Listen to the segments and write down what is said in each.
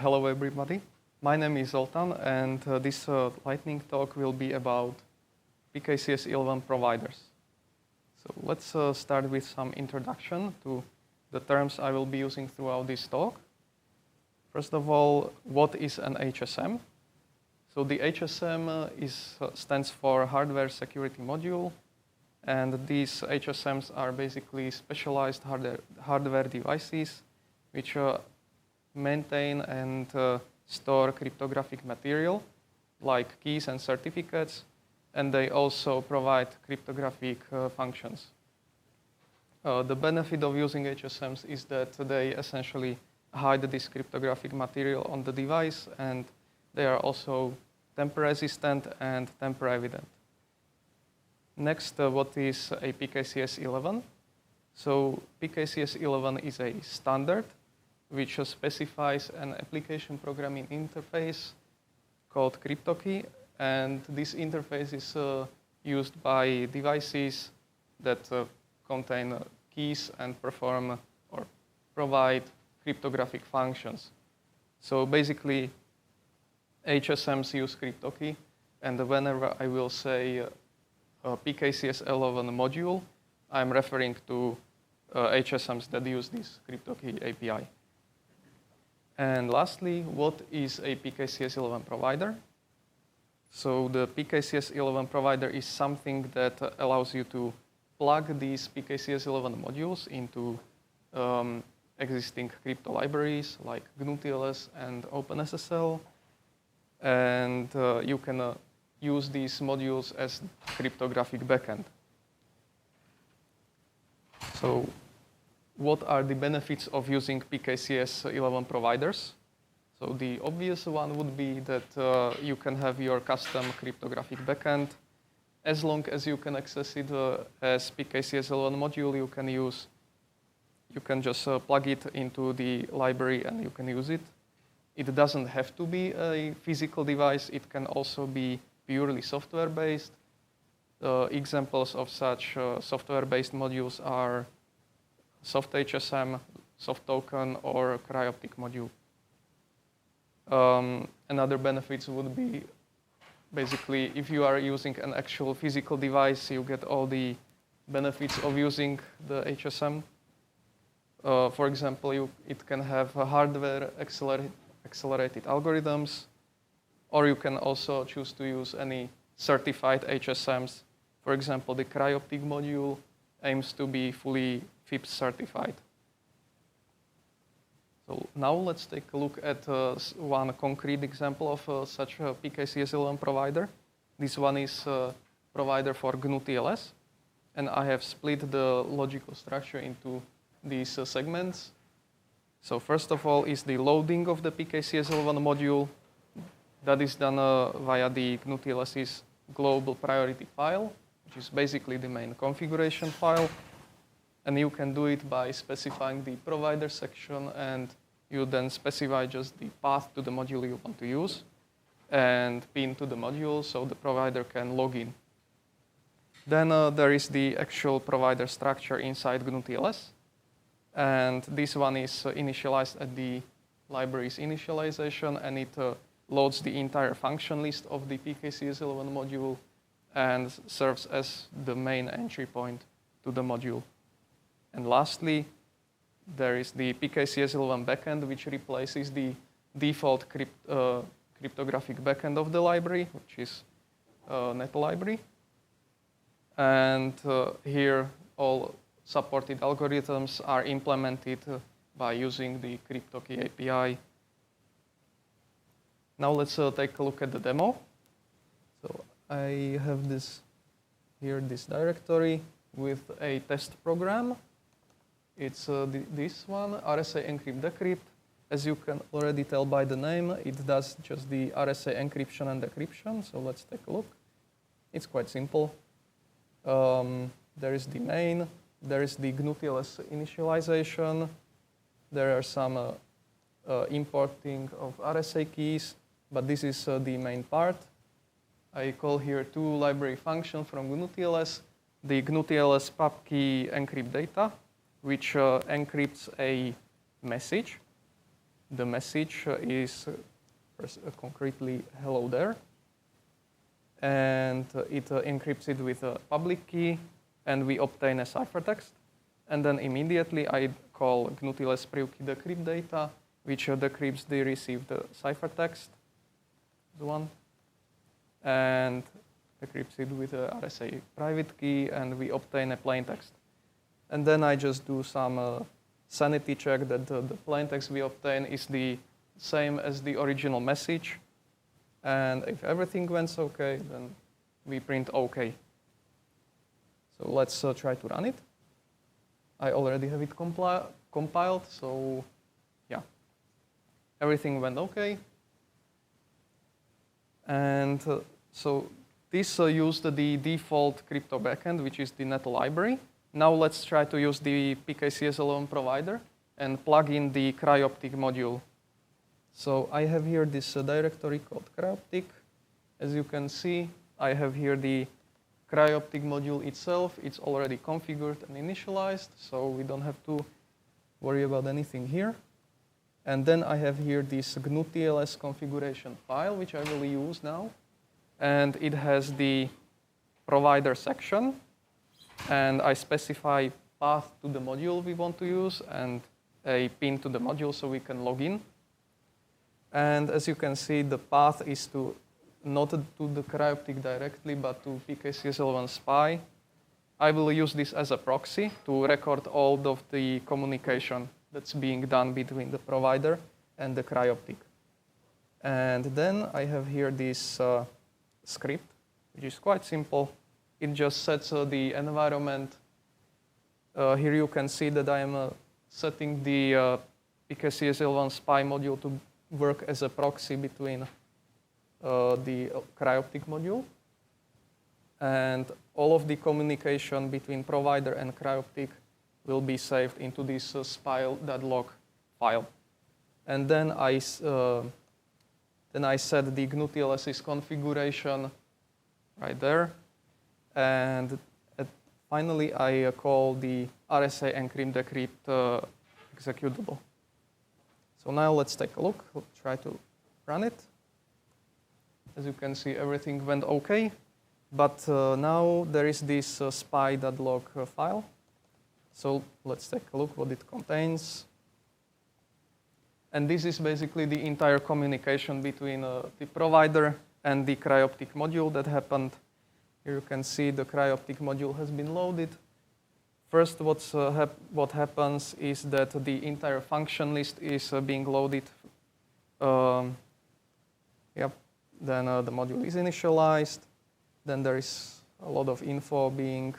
Hello everybody, my name is Zoltan and this lightning talk will be about PKCS 11 providers. So let's start with some introduction to the terms I will be using throughout this talk. First of all, what is an HSM? So the HSM stands for Hardware Security Module, and these HSMs are basically specialized hardware devices which maintain and store cryptographic material like keys and certificates, and they also provide cryptographic functions. The benefit of using HSMs is that they essentially hide this cryptographic material on the device, and they are also tamper resistant and tamper evident. Next, what is a PKCS 11? So PKCS 11 is a standard which specifies an application programming interface called CryptoKey, and this interface is used by devices that contain keys and perform or provide cryptographic functions. So basically, HSMs use CryptoKey, and whenever I will say PKCS 11 module, I'm referring to HSMs that use this CryptoKey API. And lastly, what is a PKCS 11 provider? So the PKCS 11 provider is something that allows you to plug these PKCS 11 modules into existing crypto libraries like GnuTLS and OpenSSL, and you can use these modules as cryptographic backend. So what are the benefits of using PKCS 11 providers? So the obvious one would be that you can have your custom cryptographic backend. As long as you can access it as PKCS 11 module, you can just plug it into the library and you can use it. It doesn't have to be a physical device. It can also be purely software-based. Examples of such software-based modules are Soft HSM, Soft Token, or Cryoptic module. Another benefits would be basically if you are using an actual physical device, you get all the benefits of using the HSM. For example, it can have hardware accelerated algorithms, or you can also choose to use any certified HSMs. For example, the Cryoptic module aims to be fully FIPS certified. So now let's take a look at one concrete example of such a PKCS 11 provider. This one is a provider for GnuTLS, and I have split the logical structure into these segments. So first of all is the loading of the PKCS 11 module. That is done via the GnuTLS's global priority file, which is basically the main configuration file. And you can do it by specifying the provider section, and you then specify just the path to the module you want to use and pin to the module so the provider can log in. Then there is the actual provider structure inside GnuTLS, and this one is initialized at the library's initialization, and it loads the entire function list of the PKCS 11 module and serves as the main entry point to the module. And lastly, there is the PKCS 11 backend, which replaces the default cryptographic backend of the library, which is net library. And here, all supported algorithms are implemented by using the CryptoKey API. Now let's take a look at the demo. So I have this directory with a test program. It's this one, RSA encrypt decrypt. As you can already tell by the name, it does just the RSA encryption and decryption. So let's take a look. It's quite simple. There is the main. There is the GnuTLS initialization. There are some importing of RSA keys, but this is the main part. I call here two library functions from GnuTLS. The GnuTLS pubkey encrypt data, which encrypts a message. the message is concretely hello there. And it encrypts it with a public key, and we obtain a ciphertext. And then immediately I call GnuTLS privkey decrypt data, which decrypts the received ciphertext, the one, and decrypts it with a RSA private key, and we obtain a plaintext. And then I just do some sanity check that the plaintext we obtain is the same as the original message. And if everything went okay, then we print OK. So let's try to run it. I already have it compiled, so yeah. Everything went okay. And so this used the default crypto backend, which is the net library. Now let's try to use the PKCS API provider and plug in the cryptographic module. So I have here this directory called cryptographic. As you can see, I have here the cryptographic module itself. It's already configured and initialized, so we don't have to worry about anything here. And then I have here this GnuTLS configuration file, which I will use now. And it has the provider section. And I specify path to the module we want to use and a pin to the module so we can log in. And as you can see, the path is to not to the cryptographic directly, but to PKCS API spy. I will use this as a proxy to record all of the communication that's being done between the provider and the cryptographic. And then I have here this script, which is quite simple. It just sets the environment. Here you can see that I am setting the PKCS API spy module to work as a proxy between the cryptographic module. And all of the communication between provider and cryptographic will be saved into this spy.log file. And then I set the GnuTLS's configuration right there. And finally, I call the RSA encrypt decrypt executable. So now let's take a look. We'll try to run it. As you can see, everything went okay. But now there is this spy.log file. So let's take a look what it contains. And this is basically the entire communication between the provider and the cryptographic module that happened. Here you can see the cryptographic module has been loaded. First, what happens is that the entire function list is being loaded. Then the module is initialized. Then there is a lot of info being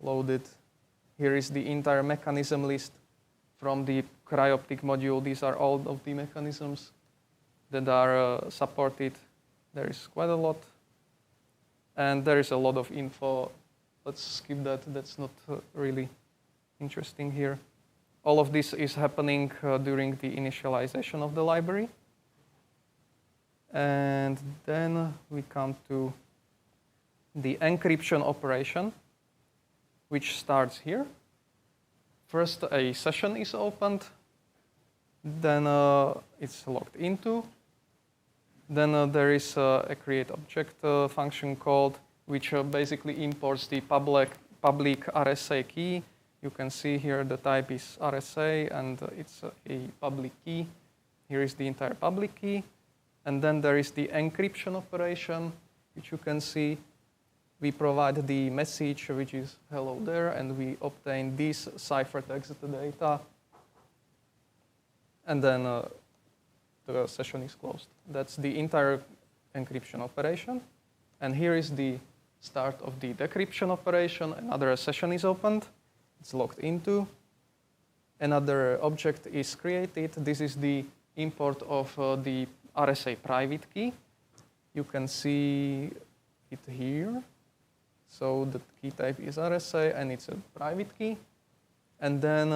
loaded. Here is the entire mechanism list from the cryptographic module. These are all of the mechanisms that are supported. There is quite a lot. And there is a lot of info. Let's skip that. That's not really interesting here. All of this is happening during the initialization of the library. And then we come to the encryption operation, which starts here. First, a session is opened. Then it's logged into. Then there is a create object function called, which basically imports the public RSA key. You can see here the type is RSA, and it's a public key. Here is the entire public key. And then there is the encryption operation, which you can see. We provide the message, which is hello there, and we obtain this ciphertext data. And then the session is closed. That's the entire encryption operation. And here is the start of the decryption operation. Another session is opened. It's logged into. Another object is created. This is the import of the RSA private key. You can see it here. So the key type is RSA, and it's a private key. And then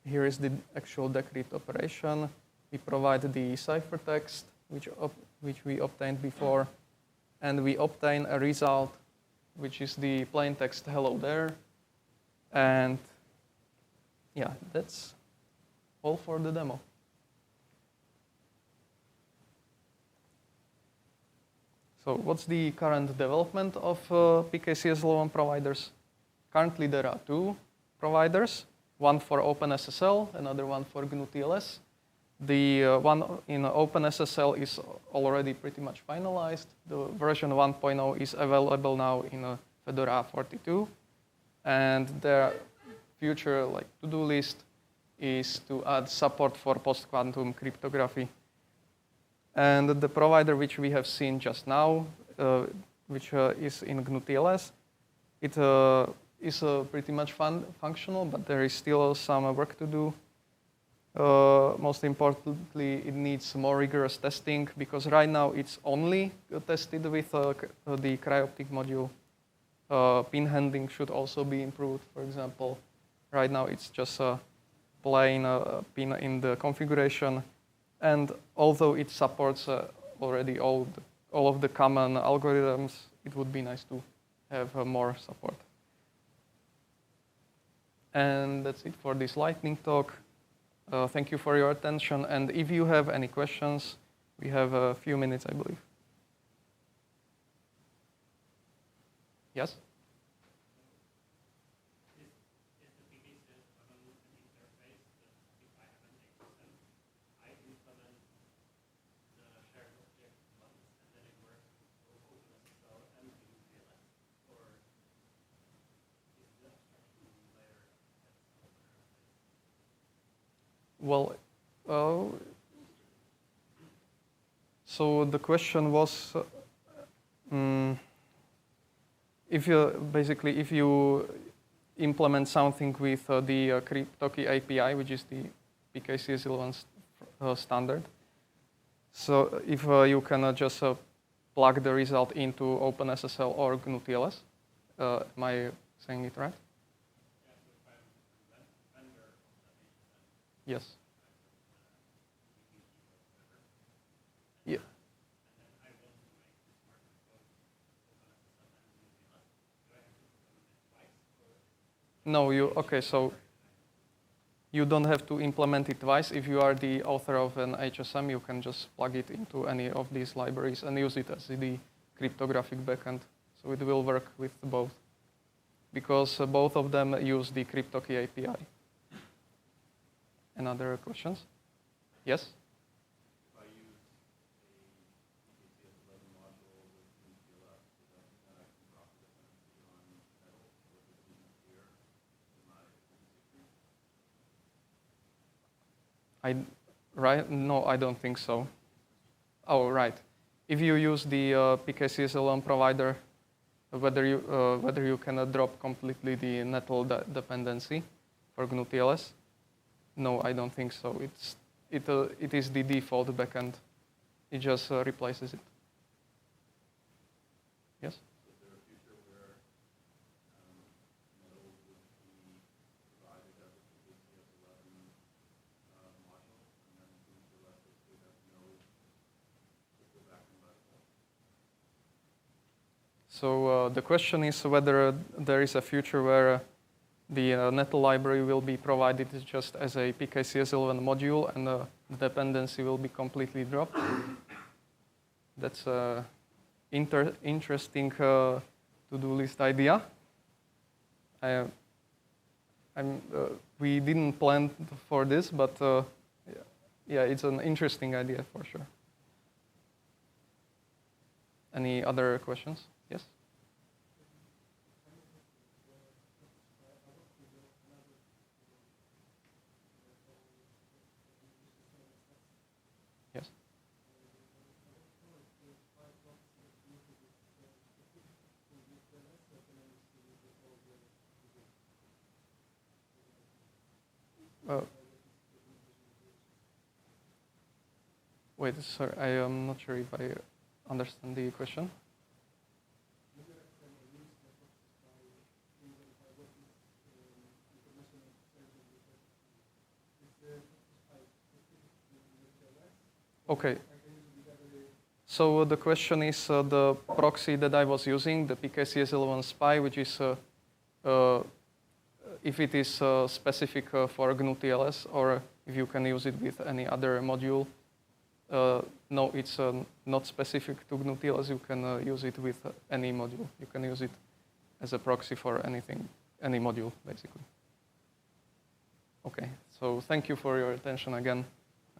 here is the actual decrypt operation. We provide the ciphertext, which we obtained before, and we obtain a result, which is the plaintext hello there. And yeah, that's all for the demo. So what's the current development of PKCS L1 providers? Currently there are two providers, one for OpenSSL, another one for GnuTLS. The one in OpenSSL is already pretty much finalized. The version 1.0 is available now in Fedora 42. And their future to-do list is to add support for post-quantum cryptography. And the provider which we have seen just now, which is in GnuTLS, it is pretty much functional, but there is still some work to do. Most importantly, it needs more rigorous testing, because right now it's only tested with the cryptographic module. Pin handling should also be improved. For example, right now it's just a plain pin in the configuration. And although it supports already all of the common algorithms, it would be nice to have more support. And that's it for this lightning talk. Thank you for your attention. And if you have any questions, we have a few minutes, I believe. Yes? Well, so the question was, if you implement something with the cryptographic API, which is the PKCS L1 standard, so if you can just plug the result into OpenSSL or GnuTLS, am I saying it right? Yes. Yeah. No, so you don't have to implement it twice. If you are the author of an HSM, you can just plug it into any of these libraries and use it as the cryptographic backend. So it will work with both, because both of them use the cryptographic API. Any other questions? Yes? If I use a PKCS 11 module with GnuTLS, does that mean that I can drop the dependency on metal or the weakness here in my Right? No, I don't think so. Oh, right. If you use the PKCS L1 provider, whether you can drop completely the NetL dependency for GnuTLS. No, I don't think so. It is the default backend. It just replaces it. Yes? Is there a future where NetL would be provided as a PKCS 11 module, and then GnuTLS would have no crypto backend by default? So the question is whether there is a future where the NetL library will be provided just as a PKCS L1 module, and the dependency will be completely dropped. That's an interesting to-do list idea. We didn't plan for this, but yeah, it's an interesting idea for sure. Any other questions? Yes? Yes. Wait, sorry, I am not sure if I understand the question. Okay. So the question is the proxy that I was using, the PKCS L1 SPI, which is if it is specific for GnuTLS, or if you can use it with any other module. no, it's not specific to GnuTLS. You can use it with any module. You can use it as a proxy for anything, any module, basically. Okay, so thank you for your attention again.